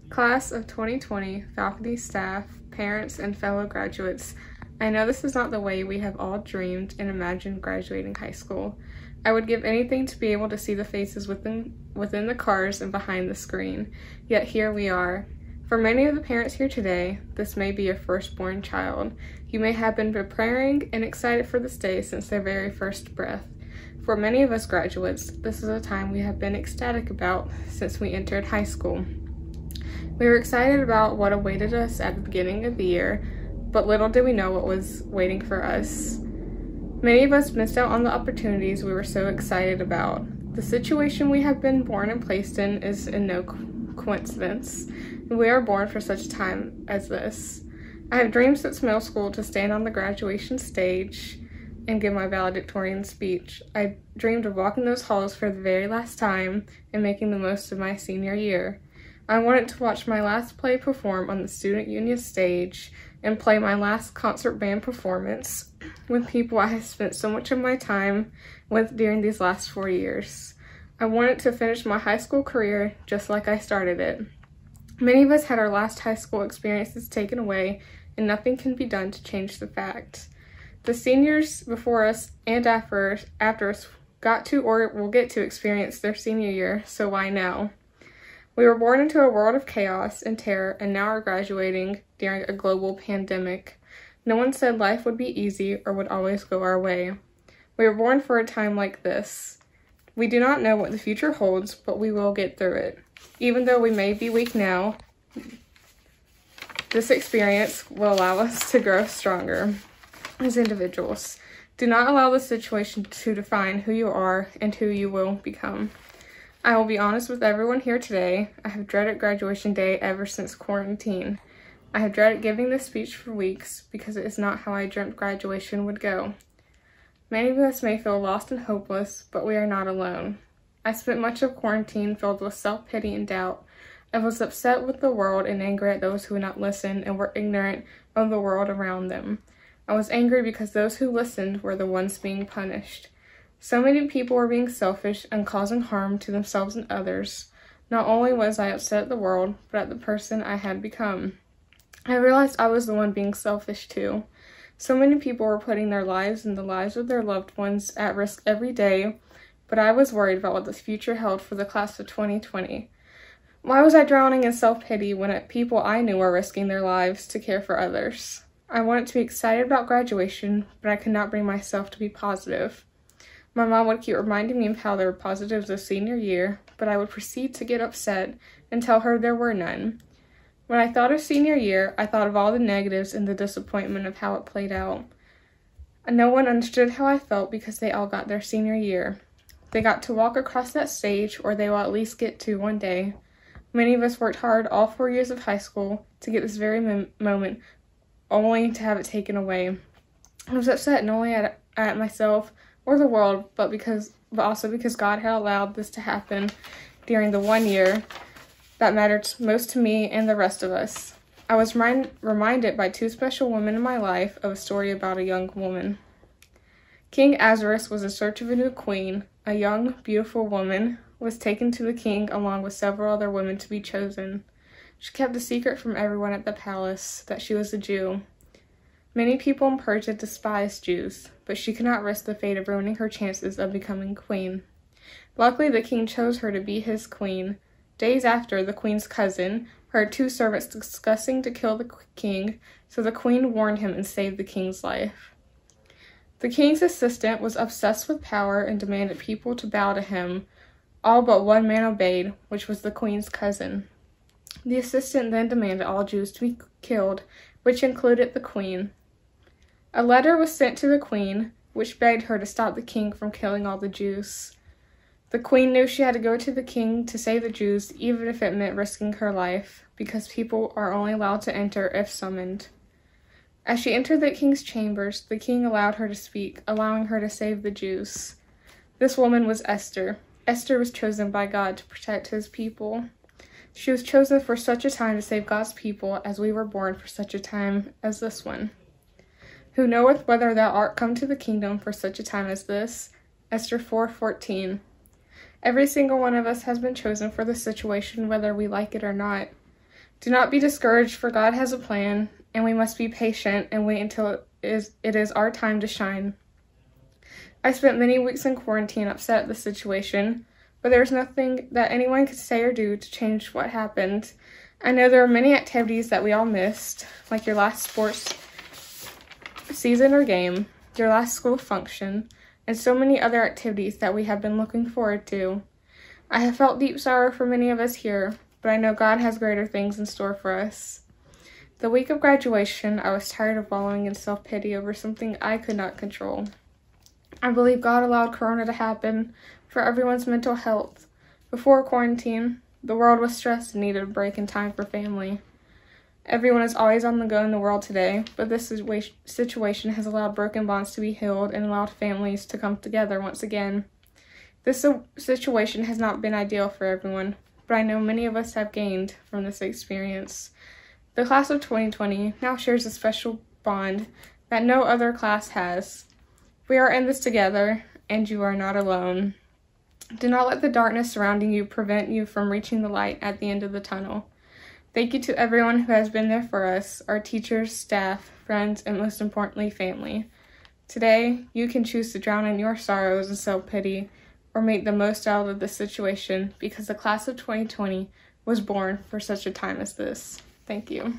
Class of 2020, faculty, staff, parents, and fellow graduates, I know this is not the way we have all dreamed and imagined graduating high school. I would give anything to be able to see the faces within the cars and behind the screen, yet here we are. For many of the parents here today, this may be your firstborn child. You may have been preparing and excited for this day since their very first breath. For many of us graduates, this is a time we have been ecstatic about since we entered high school. We were excited about what awaited us at the beginning of the year, but little did we know what was waiting for us. Many of us missed out on the opportunities we were so excited about. The situation we have been born and placed in is in no coincidence. We are born for such a time as this. I have dreamed since middle school to stand on the graduation stage and give my valedictorian speech. I dreamed of walking those halls for the very last time and making the most of my senior year. I wanted to watch my last play perform on the student union stage and play my last concert band performance with people I have spent so much of my time with during these last 4 years. I wanted to finish my high school career just like I started it. Many of us had our last high school experiences taken away, and nothing can be done to change the fact. The seniors before us and after us got to or will get to experience their senior year, so why now? We were born into a world of chaos and terror and now are graduating during a global pandemic. No one said life would be easy or would always go our way. We were born for a time like this. We do not know what the future holds, but we will get through it. Even though we may be weak now, this experience will allow us to grow stronger as individuals. Do not allow the situation to define who you are and who you will become. I will be honest with everyone here today. I have dreaded graduation day ever since quarantine. I have dreaded giving this speech for weeks because it is not how I dreamt graduation would go. Many of us may feel lost and hopeless, but we are not alone. I spent much of quarantine filled with self-pity and doubt. I was upset with the world and angry at those who would not listen and were ignorant of the world around them. I was angry because those who listened were the ones being punished. So many people were being selfish and causing harm to themselves and others. Not only was I upset at the world, but at the person I had become. I realized I was the one being selfish too. So many people were putting their lives and the lives of their loved ones at risk every day, but I was worried about what the future held for the class of 2020. Why was I drowning in self-pity when people I knew were risking their lives to care for others? I wanted to be excited about graduation, but I could not bring myself to be positive. My mom would keep reminding me of how there were positives of senior year, but I would proceed to get upset and tell her there were none. When I thought of senior year, I thought of all the negatives and the disappointment of how it played out. No one understood how I felt because they all got their senior year. They got to walk across that stage, or they will at least get to one day. Many of us worked hard all 4 years of high school to get this very moment, only to have it taken away. I was upset not only at myself or the world, but also because God had allowed this to happen during the 1 year that mattered most to me and the rest of us. I was reminded by two special women in my life of a story about a young woman. King Azarus was in search of a new queen. A young, beautiful woman was taken to the king along with several other women to be chosen. She kept a secret from everyone at the palace that she was a Jew. Many people in Persia despised Jews, but she could not risk the fate of ruining her chances of becoming queen. Luckily, the king chose her to be his queen. Days after, the queen's cousin heard two servants discussing to kill the king, so the queen warned him and saved the king's life. The king's assistant was obsessed with power and demanded people to bow to him. All but one man obeyed, which was the queen's cousin. The assistant then demanded all Jews to be killed, which included the queen. A letter was sent to the queen, which begged her to stop the king from killing all the Jews. The queen knew she had to go to the king to save the Jews, even if it meant risking her life, because people are only allowed to enter if summoned. As she entered the king's chambers, the king allowed her to speak, allowing her to save the Jews. This woman was Esther. Esther was chosen by God to protect his people. She was chosen for such a time to save God's people, as we were born for such a time as this one. Who knoweth whether thou art come to the kingdom for such a time as this? Esther 4:14. Every single one of us has been chosen for this situation, whether we like it or not. Do not be discouraged, for God has a plan, and we must be patient and wait until it is our time to shine. I spent many weeks in quarantine upset at the situation, but there's nothing that anyone could say or do to change what happened. I know there are many activities that we all missed, like your last sports season or game, your last school function, and so many other activities that we have been looking forward to. I have felt deep sorrow for many of us here, but I know God has greater things in store for us. The week of graduation, I was tired of wallowing in self-pity over something I could not control. I believe God allowed Corona to happen for everyone's mental health. Before quarantine, the world was stressed and needed a break in time for family. Everyone is always on the go in the world today, but this situation has allowed broken bonds to be healed and allowed families to come together once again. This situation has not been ideal for everyone, but I know many of us have gained from this experience. The class of 2020 now shares a special bond that no other class has. We are in this together, and you are not alone. Do not let the darkness surrounding you prevent you from reaching the light at the end of the tunnel. Thank you to everyone who has been there for us, our teachers, staff, friends, and most importantly, family. Today, you can choose to drown in your sorrows and self-pity, or make the most out of this situation, because the class of 2020 was born for such a time as this. Thank you.